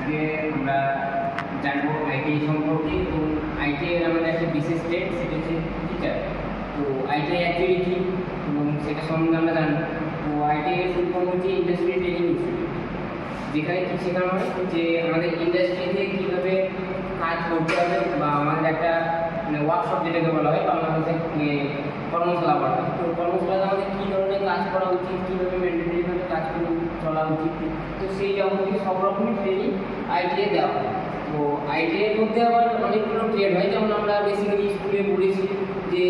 আজকে আমরা জানবো আইটিআই সম্পর্কে। এবং আইটিআই আমাদের একটা বিশেষ ট্রেড, সেটা হচ্ছে টিচার। তো আইটিআই অ্যাকচুয়ালি কী এবং সেটা সম্বন্ধে আমরা জানবো। তো আইটিআই এর ফুল ফর্ম হচ্ছে ইন্ডাস্ট্রি ট্রেনিং ইনস্টিটিউট, যেখানে কী শেখানো হয় যে আমাদের ইন্ডাস্ট্রিতে কীভাবে কাজ করতে হবে, বা আমাদের একটা মানে ওয়ার্কশপ যেটাকে বলা হয় বাংলাদেশে কর্মশালা করা হয়। তো কর্মশালাতে আমাদের কী ধরনের কাজ করা উচিত, কীভাবে মেন্টেনারিভাবে কাজ করে চলা উচিত, তো সেই যাবতীয় সব রকমের ট্রেনিং আইটিআই দেওয়া হয়। তো আইটিআইয়ের মধ্যে আবার অনেকগুলো ট্রেড হয়, যেমন আমরা বেসিক্যালি স্কুলে পড়েছি যে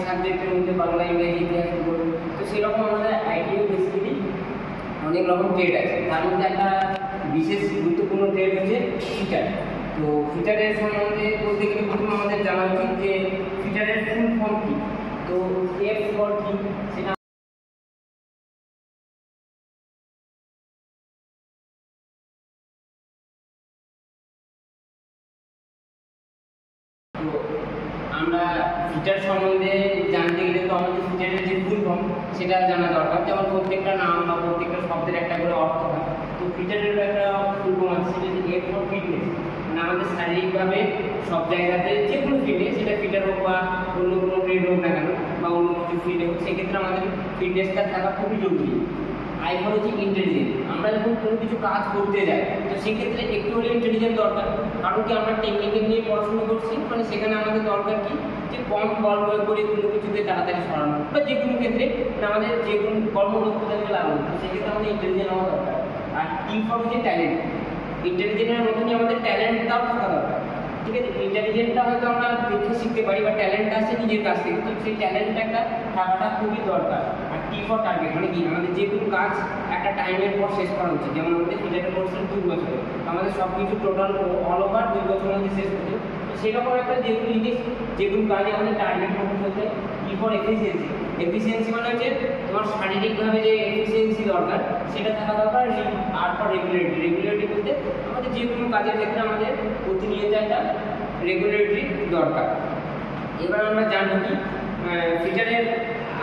সাবজেক্টের মধ্যে বাংলা, ইংরেজি, ইতিহাস, ভূগোল। তো সেরকম আমাদের আইটিআই বেসিক্যালি অনেক রকম ট্রেড আছে। তার মধ্যে একটা বিশেষ গুরুত্বপূর্ণ ট্রেড হচ্ছে ফিটার। তো ফিটারের সম্বন্ধে বলতে গেলে প্রথমে আমাদের জানা উচিত যে ফিটারের ফুল ফর্ম কী। তো এফ ফর কী সেটা আমরা ফিচার সম্বন্ধে জানতে গেলে তো আমাদের ফিচারের যে ফুল ফর্ম সেটা জানা দরকার। যেমন প্রত্যেকটা নাম বা প্রত্যেকটা শব্দের একটা করে অর্থ হয়। তো ফিচারের একটা ফুল ফর্ম আছে, সেটা হচ্ছে এফ ফর ফিটনেস। মানে আমাদের শারীরিকভাবে সব জায়গাতে যে কোনো ফিটনেস, সেটা ফিটার হোক বা অন্য কোনো ট্রেড হোক না কেন, বা অন্য কিছু ফিল্ড হোক, সেক্ষেত্রে আমাদের ফিটনেসটা থাকা খুবই জরুরি। আই ফর হচ্ছে ইন্টেলিজেন্ট। আমরা যখন কোনো কিছু কাজ করতে যাই, তো সেক্ষেত্রে একটু হলে ইন্টেলিজেন্ট দরকার। কারণ কি, আমরা টেকনিক্যাল নিয়ে পড়াশোনা করছি, মানে সেখানে আমাদের দরকার কি যে কম বল প্রয়োগ করে কোনো কিছুতে তাড়াতাড়ি সরানো, বা যে কোনো ক্ষেত্রে আমাদের যে কোনো কর্মদক্ষতাকে লাগানো, তো সেক্ষেত্রে আমাদের ইন্টেলিজেন্ট হওয়া দরকার। আর টি ফর হচ্ছে ট্যালেন্ট। ইন্টেলিজেন্টের মতনই আমাদের ট্যালেন্টটাও থাকা দরকার। ঠিক আছে, ইন্টেলিজেন্টটা হয়তো আমরা দেখে শিখতে পারি, বা ট্যালেন্টটা আছে নিজের কাছ থেকে, তো সেই ট্যালেন্টটা একটা থাকাটা খুবই দরকার। আর টি ফর টার্গেট, মানে কি আমাদের যে কোনো কাজ একটা টাইমের পর শেষ করা উচিত। যেমন আমাদের ফিটারের কোর্স 2 বছর, আমাদের সব কিছু টোটাল অল ওভার 2 বছরের মধ্যে শেষ করতে। তো সেরকম একটা যে কোনো জিনিস, যে কোনো কাজে আমাদের টার্গেট মতো চলতে। T for efficiency. এফিসিয়েন্সি মানে হচ্ছে তোমার শারীরিকভাবে যে এফিসিয়েন্সি দরকার সেটা থাকা দরকার। আর ফর রেগুলেটরি। রেগুলেটরি বলতে আমাদের যে কোনো কাজের ক্ষেত্রে আমাদের প্রতিনিয়ত একটা রেগুলেটরি দরকার। এবার আমরা জানবো কি ফিটারের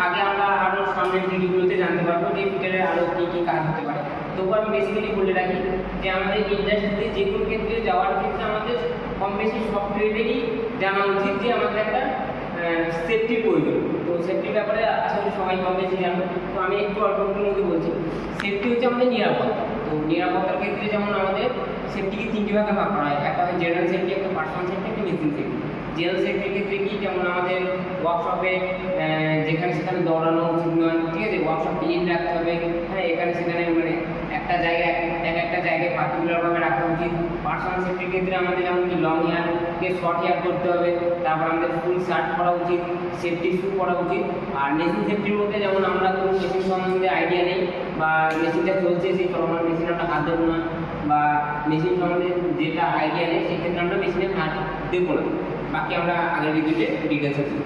আগে আমরা আরও সামনের ভিডিওগুলোতে জানতে পারবো যে ফিটারের আরও কী কী কাজ হতে পারে। তবু আমি বেসিক্যালি বলে রাখি যে আমাদের ইন্ডাস্ট্রিতে যে কোনো ক্ষেত্রে যাওয়ার ক্ষেত্রে আমাদের কম বেশি সব ট্রেডেরই জানা উচিত যে আমাদের একটা সেফটির প্রয়োজন। তো সেফটির ব্যাপারে আসলে সবাই কম বেশি জানবো। তো আমি একটু অল্প একটুর মধ্যে বলছি। সেফটি হচ্ছে আমাদের নিরাপত্তা। তো নিরাপত্তার ক্ষেত্রে যেমন আমাদের সেফটিকে 3টি ভাগে ভাগ করা হয়। একটা হয় জেনারেল সেফটি, একটা পার্সোনাল সেফটি, একটা মেশিন সেফটি। জেনারেল সেফটির ক্ষেত্রে কি, যেমন আমাদের ওয়ার্কশপে যেখানে সেখানে দৌড়ানো উচিত নয়। ঠিক আছে, ওয়ার্কশপ ক্লিন রাখতে হবে। হ্যাঁ, এখানে সেখানে মানে একটা জায়গায় একটা জায়গায় পার্টিকুলারভাবে রাখা উচিত। পার্সোনাল সেফটির ক্ষেত্রে আমাদের যেমন কি লং হেয়ারকে শর্ট হেয়ার করতে হবে। তারপর আমাদের ফুল শার্ট পরা উচিত, সেফটি শ্যু পরা উচিত। আর মেশিন সেফটির মধ্যে যেমন আমরা কোনো মেশিন সম্বন্ধে আইডিয়া নেই, বা মেশিনটা চলছে সেই চলমান মেশিনে আমরা হাত দেবো না, বা মেশিন সম্বন্ধে যেটা আইডিয়া নেই সেক্ষেত্রে আমরা মেশিনে হাত দেবো না। বাকি আমরা আগের ভিডিওতে ডিটেলস আছে।